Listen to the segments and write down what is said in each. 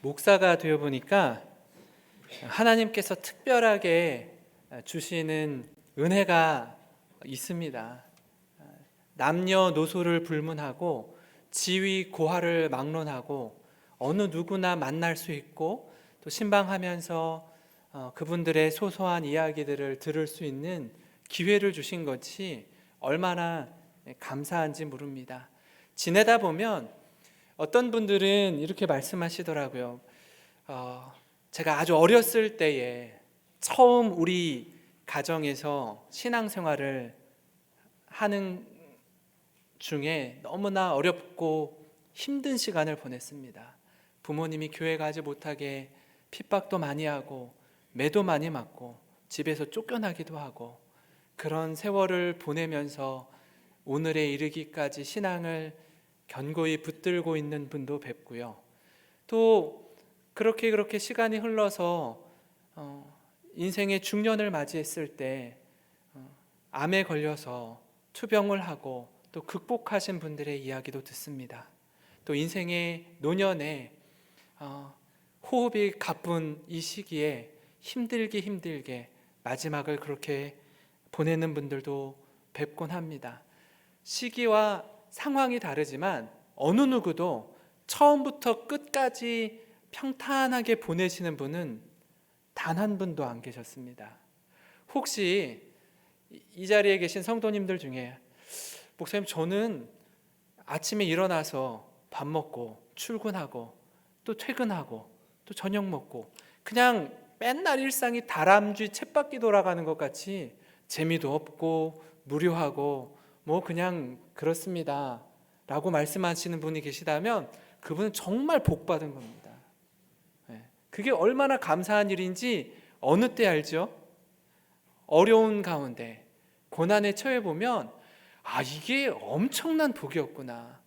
목사가 되어 보니까 하나님께서 특별하게 주시는 은혜가 있습니다. 남녀노소를 불문하고 지위 고하를 막론하고 어느 누구나 만날 수 있고 또 신방하면서 그분들의 소소한 이야기들을 들을 수 있는 기회를 주신 것이 얼마나 감사한지 모릅니다. 지내다 보면 어떤 분들은 이렇게 말씀하시더라고요. 제가 아주 어렸을 때에 처음 우리 가정에서 신앙생활을 하는 중에 너무나 어렵고 힘든 시간을 보냈습니다. 부모님이 교회 가지 못하게 핍박도 많이 하고 매도 많이 맞고 집에서 쫓겨나기도 하고 그런 세월을 보내면서 오늘에 이르기까지 신앙을 견고히 붙들고 있는 분도 뵙고요. 또 그렇게 시간이 흘러서 인생의 중년을 맞이했을 때 암에 걸려서 투병을 하고 또 극복하신 분들의 이야기도 듣습니다. 또 인생의 노년에 호흡이 가쁜 이 시기에 힘들게 마지막을 그렇게 보내는 분들도 뵙곤 합니다. 시기와 상황이 다르지만 어느 누구도 처음부터 끝까지 평탄하게 보내시는 분은 단 한 분도 안 계셨습니다. 혹시 이 자리에 계신 성도님들 중에 목사님, 저는 아침에 일어나서 밥 먹고 출근하고 또 퇴근하고 또 저녁 먹고 그냥 맨날 일상이 다람쥐 쳇바퀴 돌아가는 것 같이 재미도 없고 무료하고 뭐 그냥 그렇습니다 라고 말씀하시는 분이 계시다면 그분은 정말 복받은 겁니다. 그게 얼마나 감사한 일인지 어느 때 알죠? 어려운 가운데 고난에 처해 보면 이게 엄청난 복이었구나.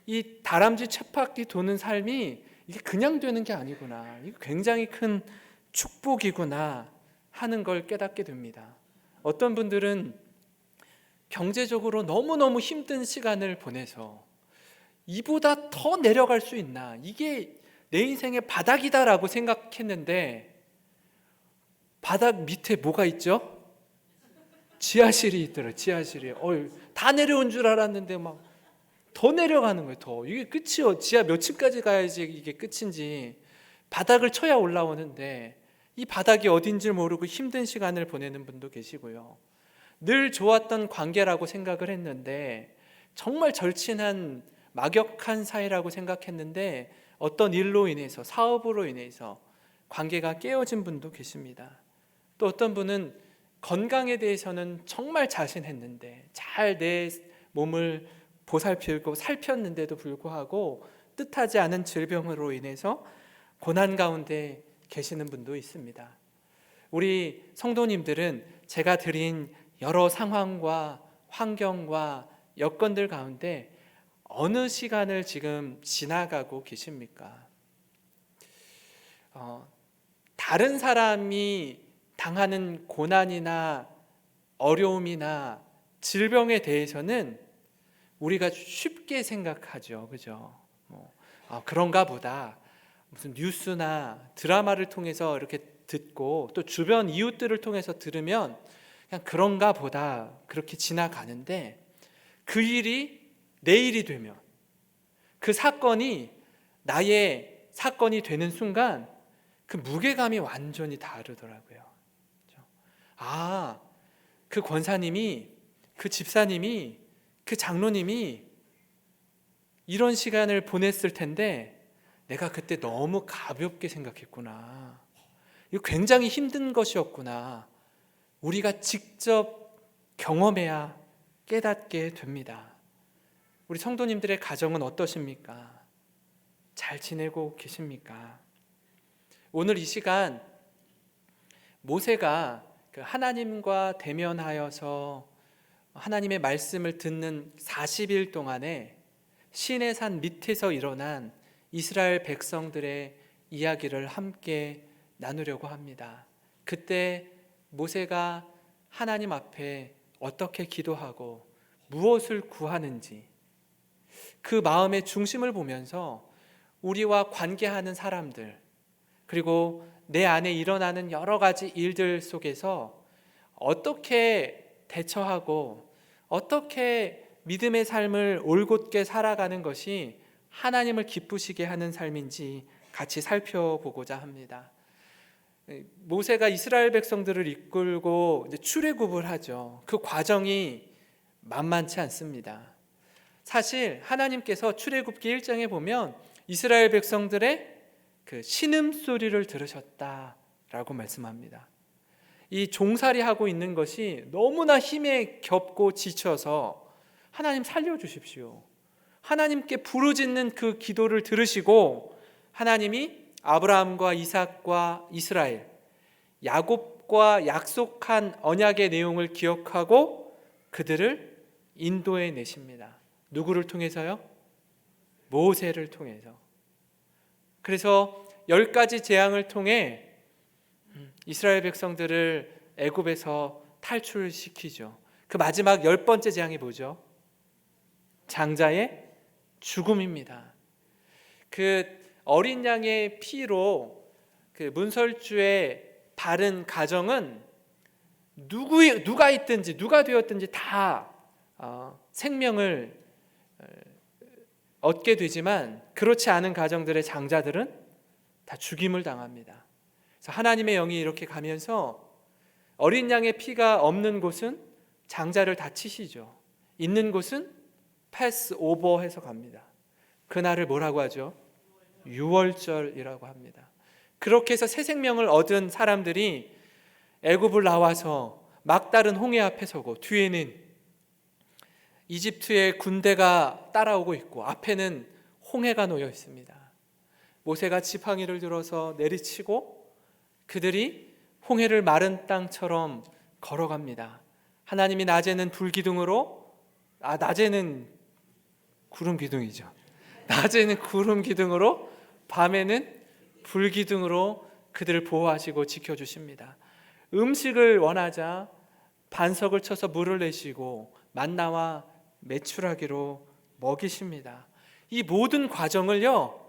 이 다람쥐 쳇바퀴 도는 삶이 이게 그냥 되는 게 아니구나. 이게 굉장히 큰 축복이구나 하는 걸 깨닫게 됩니다. 어떤 분들은 경제적으로 너무너무 힘든 시간을 보내서 이보다 더 내려갈 수 있나, 이게 내 인생의 바닥이다라고 생각했는데 바닥 밑에 뭐가 있죠? 지하실이 있더라고요. 지하실이. 다 내려온 줄 알았는데 막 더 내려가는 거예요. 더. 이게 끝이요. 지하 몇 층까지 가야지 이게 끝인지. 바닥을 쳐야 올라오는데 이 바닥이 어딘지 모르고 힘든 시간을 보내는 분도 계시고요. 늘 좋았던 관계라고 생각을 했는데 정말 절친한 막역한 사이라고 생각했는데 어떤 일로 인해서, 사업으로 인해서 관계가 깨어진 분도 계십니다. 또 어떤 분은 건강에 대해서는 정말 자신했는데 잘 내 몸을 보살피고 살폈는데도 불구하고 뜻하지 않은 질병으로 인해서 고난 가운데 계시는 분도 있습니다. 우리 성도님들은 제가 드린 여러 상황과 환경과 여건들 가운데 어느 시간을 지금 지나가고 계십니까? 다른 사람이 당하는 고난이나 어려움이나 질병에 대해서는 우리가 쉽게 생각하죠. 그죠? 그런가 보다. 무슨 뉴스나 드라마를 통해서 이렇게 듣고 또 주변 이웃들을 통해서 들으면 그냥 그런가 보다 그렇게 지나가는데 그 일이 내 일이 되면 그 사건이 나의 사건이 되는 순간 그 무게감이 완전히 다르더라고요. 그 권사님이, 그 집사님이, 그 장로님이 이런 시간을 보냈을 텐데 내가 그때 너무 가볍게 생각했구나. 이거 굉장히 힘든 것이었구나. 우리가 직접 경험해야 깨닫게 됩니다. 우리 성도님들의 가정은 어떠십니까? 잘 지내고 계십니까? 오늘 이 시간 모세가 하나님과 대면하여서 하나님의 말씀을 듣는 40일 동안에 시내산 밑에서 일어난 이스라엘 백성들의 이야기를 함께 나누려고 합니다. 그때 모세가 하나님 앞에 어떻게 기도하고 무엇을 구하는지 그 마음의 중심을 보면서 우리와 관계하는 사람들, 그리고 내 안에 일어나는 여러 가지 일들 속에서 어떻게 대처하고 어떻게 믿음의 삶을 올곧게 살아가는 것이 하나님을 기쁘시게 하는 삶인지 같이 살펴보고자 합니다. 모세가 이스라엘 백성들을 이끌고 이제 출애굽을 하죠. 그 과정이 만만치 않습니다. 사실 하나님께서 출애굽기 1장에 보면 이스라엘 백성들의 그 신음소리를 들으셨다라고 말씀합니다. 이 종살이하고 있는 것이 너무나 힘에 겹고 지쳐서 하나님 살려주십시오. 하나님께 부르짖는 그 기도를 들으시고 하나님이 아브라함과 이삭과 이스라엘, 야곱과 약속한 언약의 내용을 기억하고 그들을 인도해 내십니다. 누구를 통해서요? 모세를 통해서. 그래서 10가지 재앙을 통해 이스라엘 백성들을 애굽에서 탈출시키죠. 그 마지막 10번째 재앙이 뭐죠? 장자의 죽음입니다. 그 어린 양의 피로 그 문설주에 바른 가정은 누가 있든지 누가 되었든지 다 생명을 얻게 되지만 그렇지 않은 가정들의 장자들은 다 죽임을 당합니다. 그래서 하나님의 영이 이렇게 가면서 어린 양의 피가 없는 곳은 장자를 다 치시죠. 있는 곳은 패스 오버해서 갑니다. 그날을 뭐라고 하죠? 유월절이라고 합니다. 그렇게 해서 새 생명을 얻은 사람들이 애굽을 나와서 막다른 홍해 앞에 서고 뒤에는 이집트의 군대가 따라오고 있고 앞에는 홍해가 놓여 있습니다. 모세가 지팡이를 들어서 내리치고 그들이 홍해를 마른 땅처럼 걸어갑니다. 하나님이 낮에는 불기둥으로, 낮에는 구름 기둥이죠. 낮에는 구름 기둥으로, 밤에는 불기둥으로 그들을 보호하시고 지켜주십니다. 음식을 원하자 반석을 쳐서 물을 내시고 만나와 메추라기로 먹이십니다. 이 모든 과정을요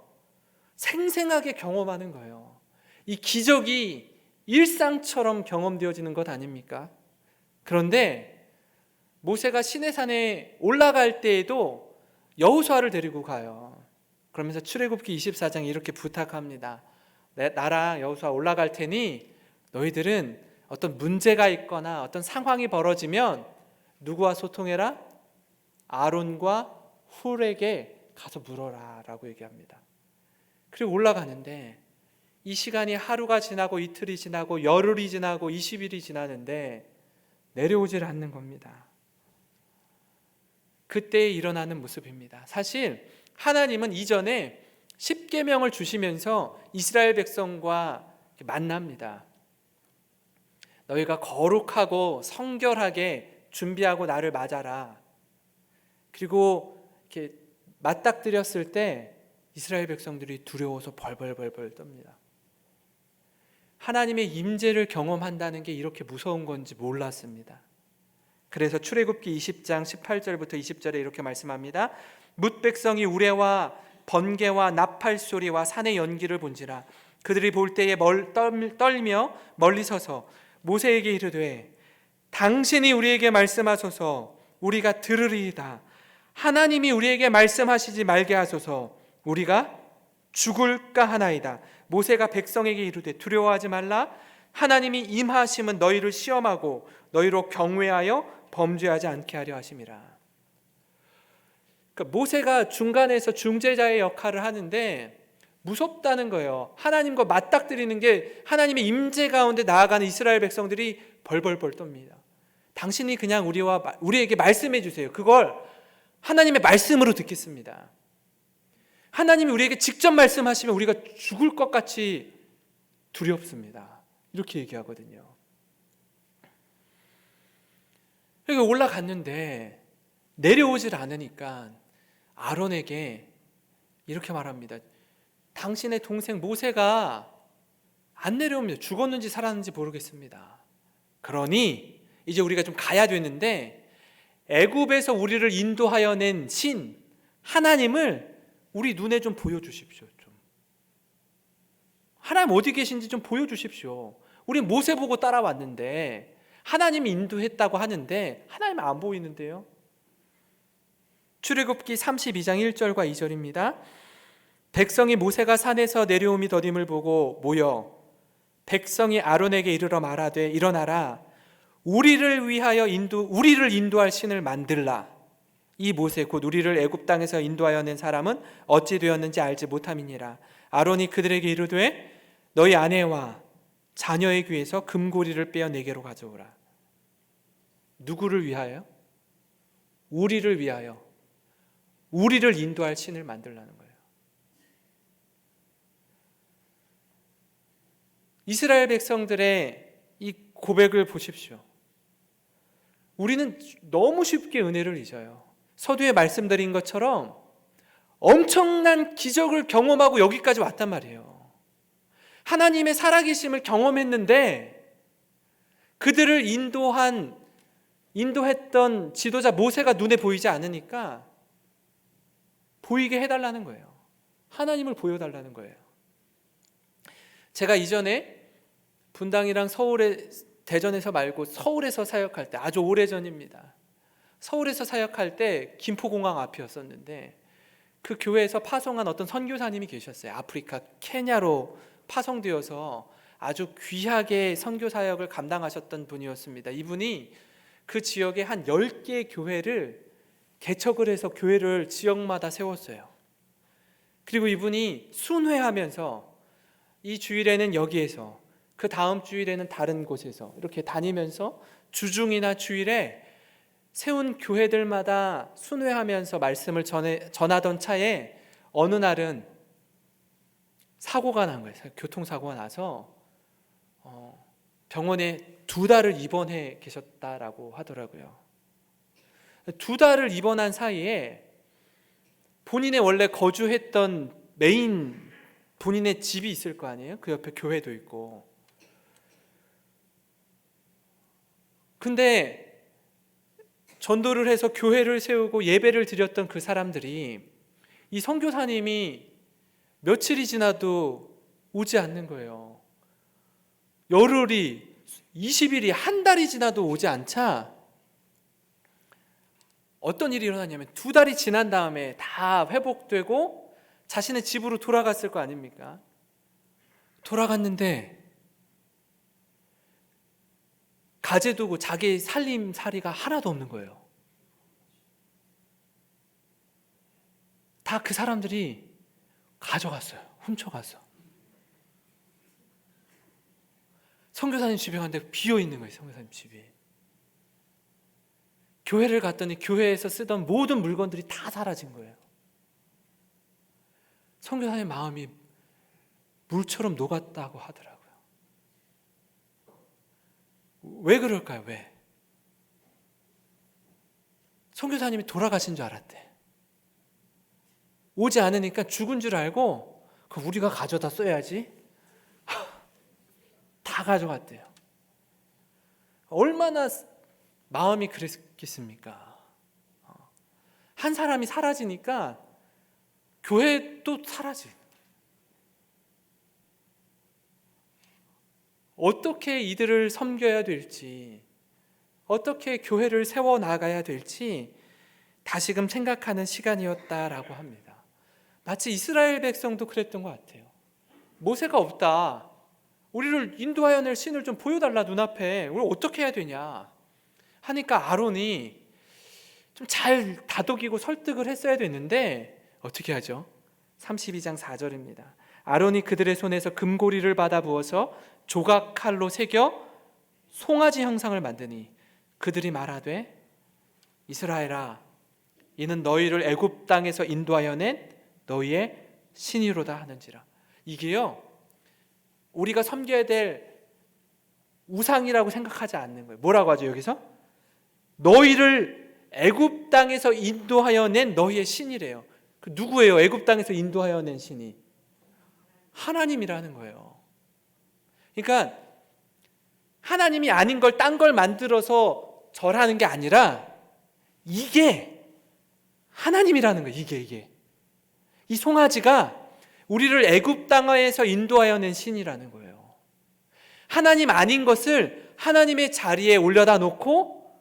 생생하게 경험하는 거예요. 이 기적이 일상처럼 경험되어지는 것 아닙니까? 그런데 모세가 시내산에 올라갈 때에도 여호수아를 데리고 가요. 그러면서 출애굽기 24장에 이렇게 부탁합니다. 나랑 여호수아 올라갈 테니 너희들은 어떤 문제가 있거나 어떤 상황이 벌어지면 누구와 소통해라? 아론과 훌에게 가서 물어라 라고 얘기합니다. 그리고 올라가는데 이 시간이 하루가 지나고 이틀이 지나고 열흘이 지나고 20일이 지나는데 내려오질 않는 겁니다. 그때 일어나는 모습입니다. 사실 하나님은 이전에 십계명을 주시면서 이스라엘 백성과 만납니다. 너희가 거룩하고 성결하게 준비하고 나를 맞아라. 그리고 이렇게 맞닥뜨렸을 때 이스라엘 백성들이 두려워서 벌벌벌벌 떱니다. 하나님의 임재를 경험한다는 게 이렇게 무서운 건지 몰랐습니다. 그래서 출애굽기 20장 18절부터 20절에 이렇게 말씀합니다. 뭇 백성이 우레와 번개와 나팔 소리와 산의 연기를 본지라 그들이 볼 때에 떨며 멀리 서서 모세에게 이르되 당신이 우리에게 말씀하소서 우리가 들으리이다. 하나님이 우리에게 말씀하시지 말게 하소서 우리가 죽을까 하나이다. 모세가 백성에게 이르되 두려워하지 말라. 하나님이 임하심은 너희를 시험하고 너희로 경외하여 범죄하지 않게 하려 하심이라. 그러니까 모세가 중간에서 중재자의 역할을 하는데 무섭다는 거예요. 하나님과 맞닥뜨리는 게 하나님의 임재 가운데 나아가는 이스라엘 백성들이 벌벌벌 떱니다. 당신이 그냥 우리에게 말씀해 주세요. 그걸 하나님의 말씀으로 듣겠습니다. 하나님이 우리에게 직접 말씀하시면 우리가 죽을 것 같이 두렵습니다. 이렇게 얘기하거든요. 여기 올라갔는데 내려오질 않으니까 아론에게 이렇게 말합니다. 당신의 동생 모세가 안 내려옵니다. 죽었는지 살았는지 모르겠습니다. 그러니 이제 우리가 좀 가야 되는데 애굽에서 우리를 인도하여 낸 신 하나님을 우리 눈에 좀 보여주십시오. 좀 하나님 어디 계신지 좀 보여주십시오. 우리 모세 보고 따라왔는데 하나님이 인도했다고 하는데 하나님 안 보이는데요. 출애굽기 32장 1절과 2절입니다. 백성이 모세가 산에서 내려옴이 더딤을 보고 모여 백성이 아론에게 이르러 말하되 일어나라 우리를 인도할 신을 만들라. 이 모세 곧 우리를 애굽 땅에서 인도하여 낸 사람은 어찌 되었는지 알지 못함이니라. 아론이 그들에게 이르되 너희 아내와 자녀의 귀에서 금고리를 빼어 내게로 가져오라. 누구를 위하여? 우리를 위하여. 우리를 인도할 신을 만들라는 거예요. 이스라엘 백성들의 이 고백을 보십시오. 우리는 너무 쉽게 은혜를 잊어요. 서두에 말씀드린 것처럼 엄청난 기적을 경험하고 여기까지 왔단 말이에요. 하나님의 살아계심을 경험했는데 그들을 인도했던 지도자 모세가 눈에 보이지 않으니까 보이게 해달라는 거예요. 하나님을 보여달라는 거예요. 제가 이전에 분당이랑 대전에서 말고 서울에서 사역할 때 아주 오래전입니다. 서울에서 사역할 때 김포공항 앞이었었는데 그 교회에서 파송한 어떤 선교사님이 계셨어요. 아프리카 케냐로 파송되어서 아주 귀하게 선교 사역을 감당하셨던 분이었습니다. 이분이 그 지역에 한 10개의 교회를 개척을 해서 교회를 지역마다 세웠어요. 그리고 이분이 순회하면서 이 주일에는 여기에서 그 다음 주일에는 다른 곳에서 이렇게 다니면서 주중이나 주일에 세운 교회들마다 순회하면서 말씀을 전하던 차에 어느 날은 사고가 난 거예요. 교통사고가 나서 병원에 2달을 입원해 계셨다라고 하더라고요. 2달을 입원한 사이에 본인의 원래 거주했던 본인의 집이 있을 거 아니에요? 그 옆에 교회도 있고. 근데 전도를 해서 교회를 세우고 예배를 드렸던 그 사람들이 이 선교사님이 며칠이 지나도 오지 않는 거예요. 열흘이 20일이 한 달이 지나도 오지 않자 어떤 일이 일어났냐면 2달이 지난 다음에 다 회복되고 자신의 집으로 돌아갔을 거 아닙니까? 돌아갔는데 가재두고 자기 살림살이가 하나도 없는 거예요. 다 그 사람들이 가져갔어요. 훔쳐갔어. 선교사님 집에 갔는데 비어 있는 거예요. 선교사님 집이. 교회를 갔더니 교회에서 쓰던 모든 물건들이 다 사라진 거예요. 선교사님 마음이 물처럼 녹았다고 하더라고요. 왜 그럴까요? 왜? 선교사님이 돌아가신 줄 알았대. 오지 않으니까 죽은 줄 알고 우리가 가져다 써야지. 다 가져갔대요. 얼마나 마음이 그랬겠습니까? 한 사람이 사라지니까 교회도 사라지고. 어떻게 이들을 섬겨야 될지, 어떻게 교회를 세워나가야 될지 다시금 생각하는 시간이었다라고 합니다. 마치 이스라엘 백성도 그랬던 것 같아요. 모세가 없다. 우리를 인도하여 낼 신을 좀 보여달라 눈앞에. 우리 어떻게 해야 되냐 하니까 아론이 좀 잘 다독이고 설득을 했어야 됐는데 어떻게 하죠? 32장 4절입니다. 아론이 그들의 손에서 금고리를 받아 부어서 조각칼로 새겨 송아지 형상을 만드니 그들이 말하되 이스라엘아 이는 너희를 애굽 땅에서 인도하여 낸 너희의 신이로다 하는지라. 이게요 우리가 섬겨야 될 우상이라고 생각하지 않는 거예요. 뭐라고 하죠 여기서? 너희를 애굽 땅에서 인도하여 낸 너희의 신이래요. 그 누구예요? 애굽 땅에서 인도하여 낸 신이 하나님이라는 거예요. 그러니까 하나님이 아닌 걸 딴 걸 만들어서 절하는 게 아니라 이게 하나님이라는 거예요. 이게 이 송아지가 우리를 애굽 땅에서 인도하여 낸 신이라는 거예요. 하나님 아닌 것을 하나님의 자리에 올려다 놓고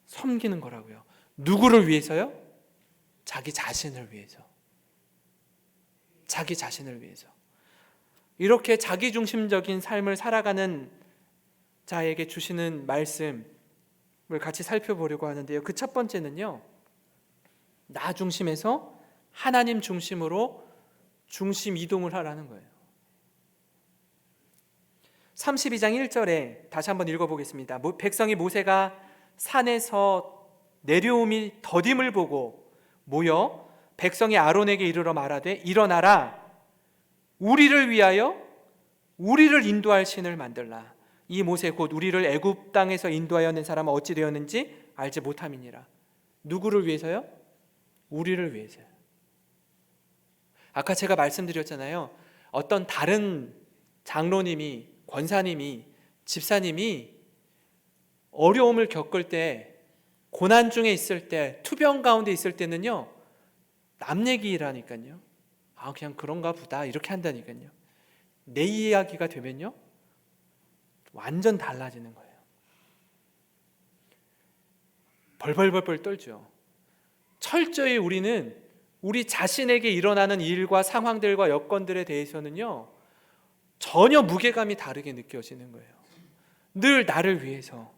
섬기는 거라고요. 누구를 위해서요? 자기 자신을 위해서. 자기 자신을 위해서. 이렇게 자기중심적인 삶을 살아가는 자에게 주시는 말씀을 같이 살펴보려고 하는데요. 그 첫 번째는요, 나 중심에서 하나님 중심으로 중심 이동을 하라는 거예요. 32장 1절에 다시 한번 읽어보겠습니다. 백성이 모세가 산에서 내려옴이 더딤을 보고 모여 백성이 아론에게 이르러 말하되 일어나라, 우리를 위하여 우리를 인도할 신을 만들라. 이 모세 곧 우리를 애굽 땅에서 인도하여 낸 사람은 어찌 되었는지 알지 못함이니라. 누구를 위해서요? 우리를 위해서요. 아까 제가 말씀드렸잖아요. 어떤 다른 장로님이, 권사님이, 집사님이 어려움을 겪을 때, 고난 중에 있을 때, 투병 가운데 있을 때는요, 남 얘기라니까요. 그냥 그런가 보다 이렇게 한다니까요. 내 이야기가 되면요, 완전 달라지는 거예요. 벌벌벌벌 떨죠. 철저히 우리는 우리 자신에게 일어나는 일과 상황들과 여건들에 대해서는요, 전혀 무게감이 다르게 느껴지는 거예요. 늘 나를 위해서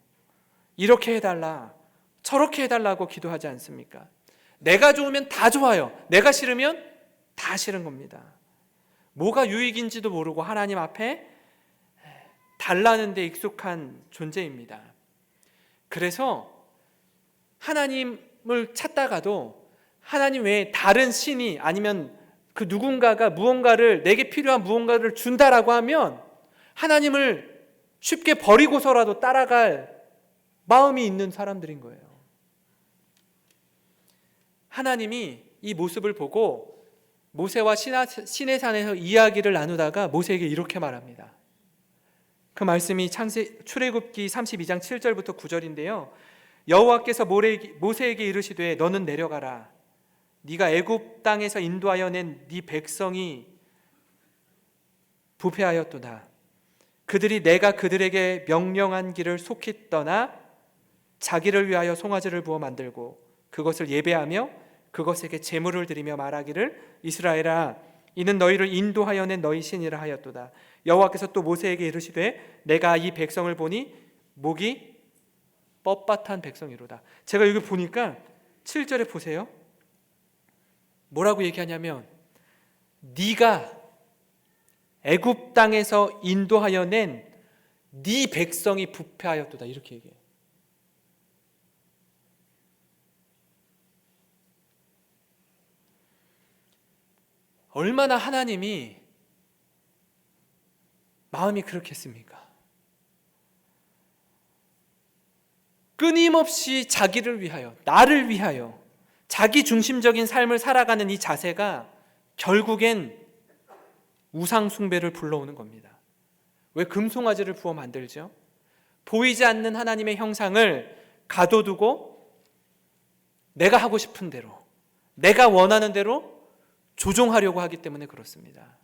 이렇게 해달라, 저렇게 해달라고 기도하지 않습니까? 내가 좋으면 다 좋아요. 내가 싫으면 다 싫은 겁니다. 뭐가 유익인지도 모르고 하나님 앞에 달라는 데 익숙한 존재입니다. 그래서 하나님을 찾다가도 하나님 외에 다른 신이, 아니면 그 누군가가 무언가를, 내게 필요한 무언가를 준다라고 하면 하나님을 쉽게 버리고서라도 따라갈 마음이 있는 사람들인 거예요. 하나님이 이 모습을 보고 모세와 시내산에서 이야기를 나누다가 모세에게 이렇게 말합니다. 그 말씀이 출애굽기 32장 7절부터 9절인데요. 여호와께서 모세에게 이르시되 너는 내려가라. 네가 애굽 땅에서 인도하여 낸 네 백성이 부패하였도다. 그들이 내가 그들에게 명령한 길을 속히 떠나 자기를 위하여 송아지를 부어 만들고 그것을 예배하며 그것에게 제물을 드리며 말하기를 이스라엘아, 이는 너희를 인도하여 낸 너희 신이라 하였도다. 여호와께서 또 모세에게 이르시되 내가 이 백성을 보니 목이 뻣뻣한 백성이로다. 제가 여기 보니까 7절에 보세요. 뭐라고 얘기하냐면 네가 애굽 땅에서 인도하여 낸 네 백성이 부패하였도다, 이렇게 얘기해요. 얼마나 하나님이 마음이 그렇겠습니까? 끊임없이 자기를 위하여, 나를 위하여 자기 중심적인 삶을 살아가는 이 자세가 결국엔 우상 숭배를 불러오는 겁니다. 왜 금송아지를 부어 만들죠? 보이지 않는 하나님의 형상을 가둬두고 내가 하고 싶은 대로, 내가 원하는 대로 조종하려고 하기 때문에 그렇습니다.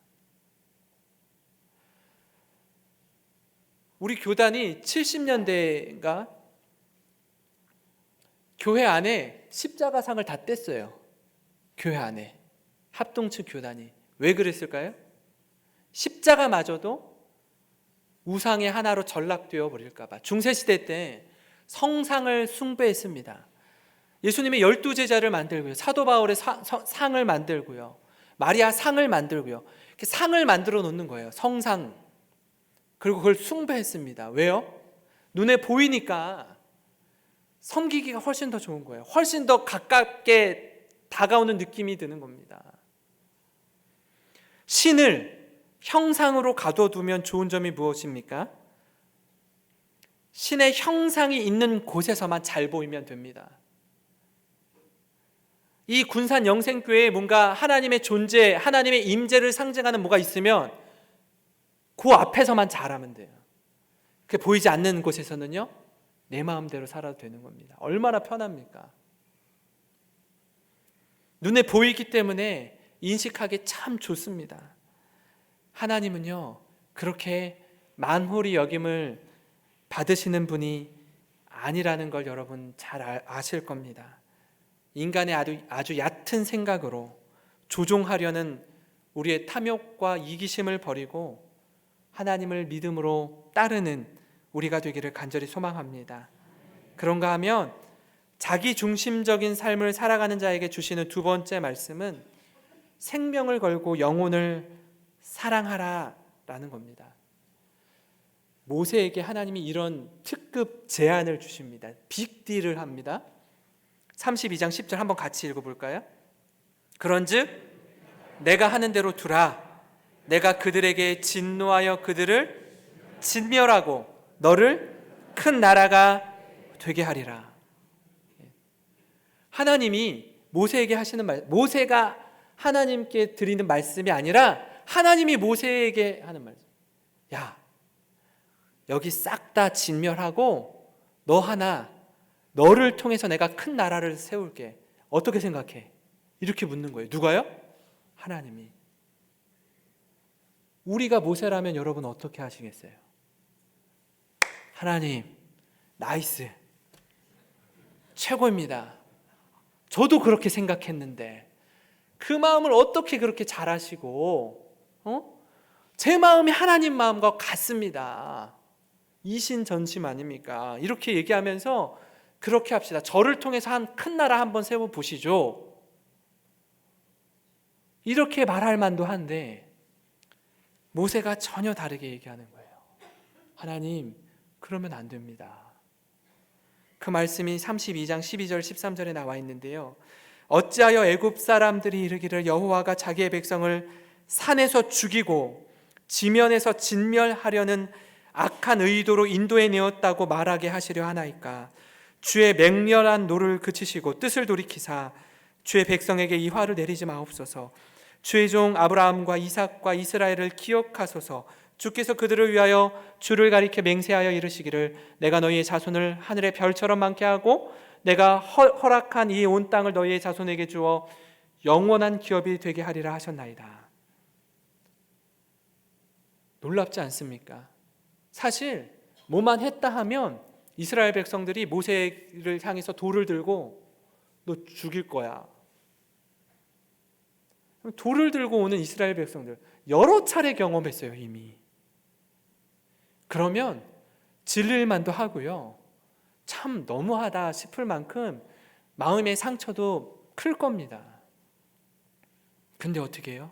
우리 교단이 70년대인가 교회 안에 십자가상을 다 뗐어요. 교회 안에 합동측 교단이. 왜 그랬을까요? 십자가마저도 우상의 하나로 전락되어 버릴까 봐. 중세시대 때 성상을 숭배했습니다. 예수님의 12제자를 만들고요, 사도 바울의 상을 만들고요, 마리아 상을 만들고요, 이렇게 상을 만들어 놓는 거예요. 성상. 그리고 그걸 숭배했습니다. 왜요? 눈에 보이니까 섬기기가 훨씬 더 좋은 거예요. 훨씬 더 가깝게 다가오는 느낌이 드는 겁니다. 신을 형상으로 가둬두면 좋은 점이 무엇입니까? 신의 형상이 있는 곳에서만 잘 보이면 됩니다. 이 군산 영생교회에 뭔가 하나님의 존재, 하나님의 임재를 상징하는 뭐가 있으면 그 앞에서만 잘하면 돼요. 그게 보이지 않는 곳에서는요, 내 마음대로 살아도 되는 겁니다. 얼마나 편합니까? 눈에 보이기 때문에 인식하기 참 좋습니다. 하나님은요, 그렇게 만홀히 여김을 받으시는 분이 아니라는 걸 여러분 잘 아실 겁니다. 인간의 아주 얕은 생각으로 조종하려는 우리의 탐욕과 이기심을 버리고 하나님을 믿음으로 따르는 우리가 되기를 간절히 소망합니다. 그런가 하면 자기 중심적인 삶을 살아가는 자에게 주시는 두 번째 말씀은 생명을 걸고 영혼을 사랑하라 라는 겁니다. 모세에게 하나님이 이런 특급 제안을 주십니다. 빅딜을 합니다. 32장 10절 한번 같이 읽어볼까요? 그런즉 내가 하는 대로 두라. 내가 그들에게 진노하여 그들을 진멸하고 너를 큰 나라가 되게 하리라. 하나님이 모세에게 하시는 말, 모세가 하나님께 드리는 말씀이 아니라 하나님이 모세에게 하는 말씀. 야, 여기 싹 다 진멸하고 너 하나, 너를 통해서 내가 큰 나라를 세울게. 어떻게 생각해? 이렇게 묻는 거예요. 누가요? 하나님이. 우리가 모세라면 여러분 어떻게 하시겠어요? 하나님, 나이스. 최고입니다. 저도 그렇게 생각했는데 그 마음을 어떻게 그렇게 잘하시고 제 마음이 하나님 마음과 같습니다. 이신전심 아닙니까? 이렇게 얘기하면서 그렇게 합시다. 저를 통해서 한 큰 나라 한번 세워보시죠. 이렇게 말할 만도 한데 모세가 전혀 다르게 얘기하는 거예요. 하나님, 그러면 안 됩니다. 그 말씀이 32장 12절 13절에 나와 있는데요. 어찌하여 애굽 사람들이 이르기를 여호와가 자기의 백성을 산에서 죽이고 지면에서 진멸하려는 악한 의도로 인도해 내었다고 말하게 하시려 하나이까. 주의 맹렬한 노를 그치시고 뜻을 돌이키사 주의 백성에게 이 화를 내리지 마옵소서. 주의 종 아브라함과 이삭과 이스라엘을 기억하소서. 주께서 그들을 위하여 주를 가리켜 맹세하여 이르시기를 내가 너희의 자손을 하늘의 별처럼 많게 하고 내가 허락한 이 온 땅을 너희의 자손에게 주어 영원한 기업이 되게 하리라 하셨나이다. 놀랍지 않습니까? 사실 뭐만 했다 하면 이스라엘 백성들이 모세를 향해서 돌을 들고 너 죽일 거야. 돌을 들고 오는 이스라엘 백성들 여러 차례 경험했어요 이미. 그러면 질릴 만도 하고요. 참 너무하다 싶을 만큼 마음의 상처도 클 겁니다. 근데 어떻게 해요?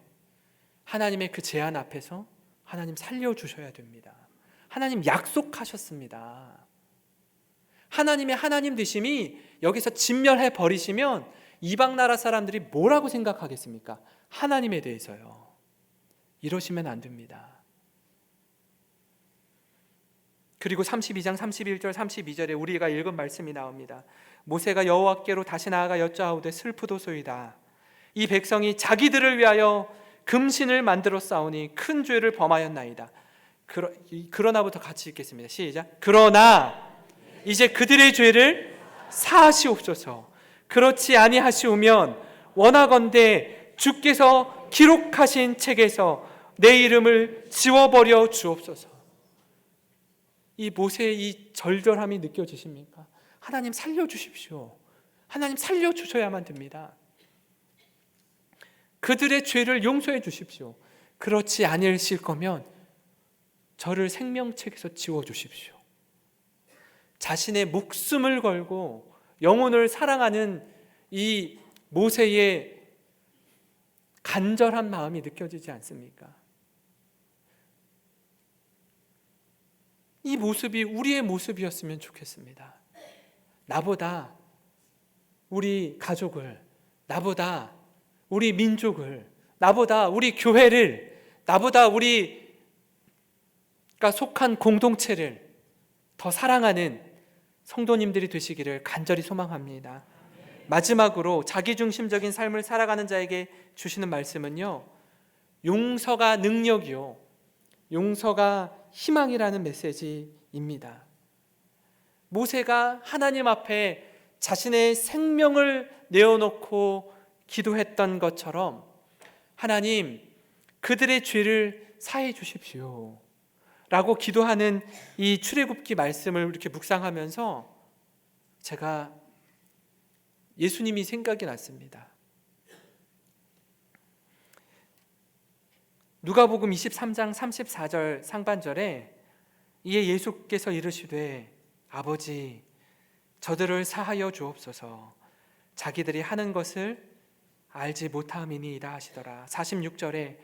하나님의 그 제안 앞에서 하나님 살려주셔야 됩니다. 하나님 약속하셨습니다. 하나님의 하나님 되심이 여기서 진멸해 버리시면 이방 나라 사람들이 뭐라고 생각하겠습니까? 하나님에 대해서요. 이러시면 안 됩니다. 그리고 32장 31절 32절에 우리가 읽은 말씀이 나옵니다. 모세가 여호와께로 다시 나아가 여짜오되 슬프도소이다. 이 백성이 자기들을 위하여 금신을 만들어 싸우니 큰 죄를 범하였나이다. 그러나부터 같이 읽겠습니다. 시작. 그러나 이제 그들의 죄를 사하시옵소서. 그렇지 아니하시오면 원하건대 주께서 기록하신 책에서 내 이름을 지워버려 주옵소서. 이 모세의 이 절절함이 느껴지십니까? 하나님 살려주십시오. 하나님 살려주셔야만 됩니다. 그들의 죄를 용서해 주십시오. 그렇지 아니실 거면 저를 생명책에서 지워주십시오. 자신의 목숨을 걸고 영혼을 사랑하는 이 모세의 간절한 마음이 느껴지지 않습니까? 이 모습이 우리의 모습이었으면 좋겠습니다. 나보다 우리 가족을, 나보다 우리 민족을, 나보다 우리 교회를, 나보다 우리가 속한 공동체를 더 사랑하는 성도님들이 되시기를 간절히 소망합니다. 마지막으로 자기중심적인 삶을 살아가는 자에게 주시는 말씀은요, 용서가 능력이요 용서가 희망이라는 메시지입니다. 모세가 하나님 앞에 자신의 생명을 내어놓고 기도했던 것처럼 하나님, 그들의 죄를 사해 주십시오 라고 기도하는 이 출애굽기 말씀을 이렇게 묵상하면서 제가 예수님이 생각이 났습니다. 누가복음 23장 34절 상반절에 이에 예수께서 이르시되 아버지 저들을 사하여 주옵소서 자기들이 하는 것을 알지 못함이니이다 하시더라. 46절에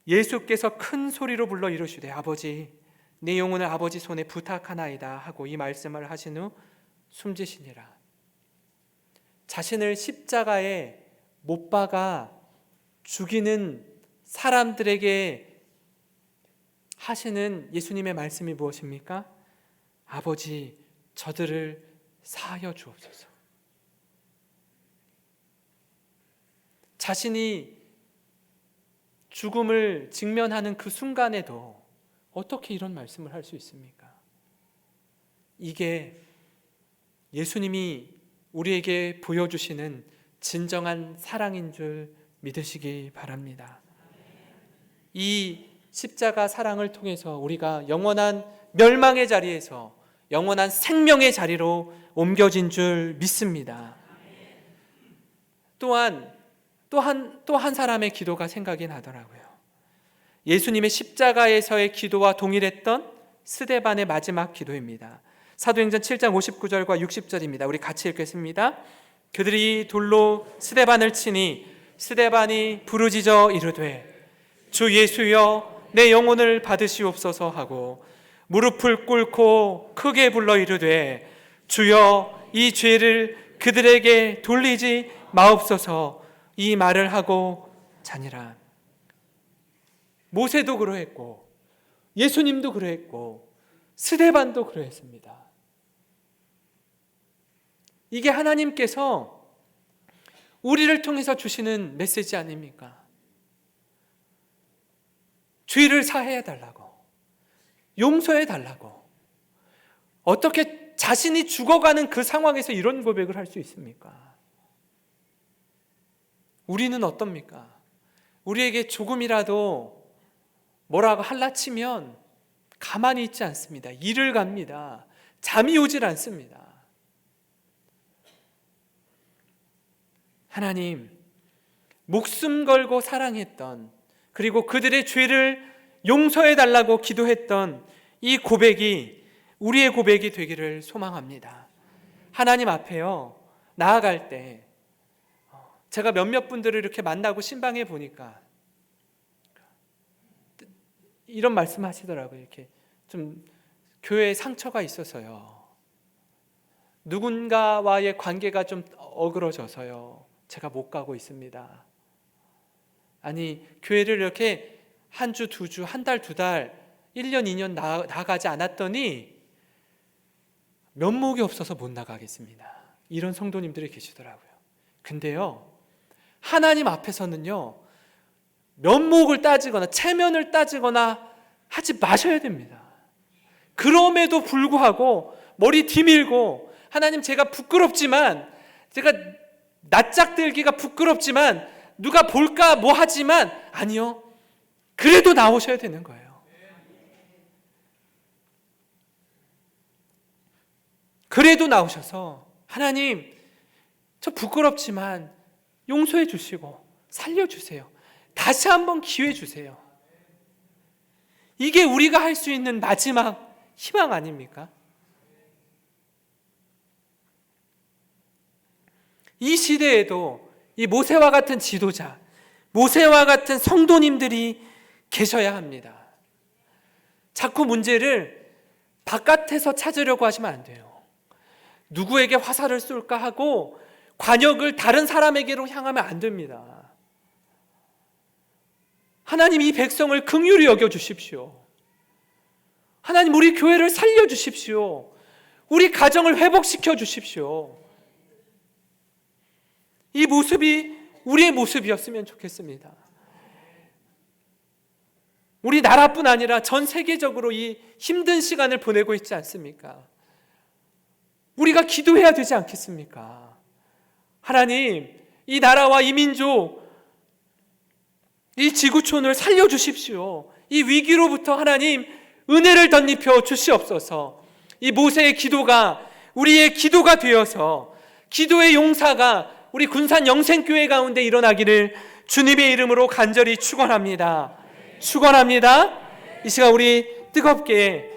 예수께서 큰 소리로 불러 이르시되 아버지 내 영혼을 아버지 손에 부탁하나이다 하고 이 말씀을 하신 후 숨지시니라. 자신을 십자가에 못 박아 죽이는 사람들에게 하시는 예수님의 말씀이 무엇입니까? 아버지 저들을 사하여 주옵소서. 자신이 죽음을 직면하는 그 순간에도 어떻게 이런 말씀을 할 수 있습니까? 이게 예수님이 우리에게 보여주시는 진정한 사랑인 줄 믿으시기 바랍니다. 이 십자가 사랑을 통해서 우리가 영원한 멸망의 자리에서 영원한 생명의 자리로 옮겨진 줄 믿습니다. 또한 또 한 사람의 기도가 생각이 나더라고요. 예수님의 십자가에서의 기도와 동일했던 스데반의 마지막 기도입니다. 사도행전 7장 59절과 60절입니다. 우리 같이 읽겠습니다. 그들이 돌로 스데반을 치니 스데반이 부르짖어 이르되 주 예수여 내 영혼을 받으시옵소서 하고 무릎을 꿇고 크게 불러 이르되 주여 이 죄를 그들에게 돌리지 마옵소서 이 말을 하고 자니라. 모세도 그러했고 예수님도 그러했고 스데반도 그러했습니다. 이게 하나님께서 우리를 통해서 주시는 메시지 아닙니까? 죄를 사해 달라고, 용서해 달라고. 어떻게 자신이 죽어가는 그 상황에서 이런 고백을 할 수 있습니까? 우리는 어떻습니까? 우리에게 조금이라도 뭐라고 할라치면 가만히 있지 않습니다. 일을 갑니다. 잠이 오질 않습니다. 하나님, 목숨 걸고 사랑했던, 그리고 그들의 죄를 용서해 달라고 기도했던 이 고백이 우리의 고백이 되기를 소망합니다. 하나님 앞에요, 나아갈 때 제가 몇몇 분들을 이렇게 만나고 신방해 보니까 이런 말씀 하시더라고요. 이렇게 좀 교회에 상처가 있어서요, 누군가와의 관계가 좀 어그러져서요, 제가 못 가고 있습니다. 아니, 교회를 이렇게 한 주, 두 주, 한 달, 두 달, 1년, 2년 나가지 않았더니 면목이 없어서 못 나가겠습니다. 이런 성도님들이 계시더라고요. 근데요, 하나님 앞에서는요, 면목을 따지거나 체면을 따지거나 하지 마셔야 됩니다. 그럼에도 불구하고 머리 뒤밀고 하나님, 제가 부끄럽지만, 제가 낯짝들기가 부끄럽지만 누가 볼까 뭐 하지만, 아니요, 그래도 나오셔야 되는 거예요. 그래도 나오셔서 하나님, 저 부끄럽지만 용서해 주시고 살려주세요. 다시 한번 기회 주세요. 이게 우리가 할 수 있는 마지막 희망 아닙니까? 이 시대에도 이 모세와 같은 지도자, 모세와 같은 성도님들이 계셔야 합니다. 자꾸 문제를 바깥에서 찾으려고 하시면 안 돼요. 누구에게 화살을 쏠까 하고 관역을 다른 사람에게로 향하면 안 됩니다. 하나님, 이 백성을 긍휼히 여겨주십시오. 하나님, 우리 교회를 살려주십시오. 우리 가정을 회복시켜 주십시오. 이 모습이 우리의 모습이었으면 좋겠습니다. 우리 나라뿐 아니라 전 세계적으로 이 힘든 시간을 보내고 있지 않습니까? 우리가 기도해야 되지 않겠습니까? 하나님, 이 나라와 이 민족 이 지구촌을 살려주십시오. 이 위기로부터 하나님 은혜를 덧입혀 주시옵소서. 이 모세의 기도가 우리의 기도가 되어서 기도의 용사가 우리 군산 영생교회 가운데 일어나기를 주님의 이름으로 간절히 축원합니다. 축원합니다. 이 시간 우리 뜨겁게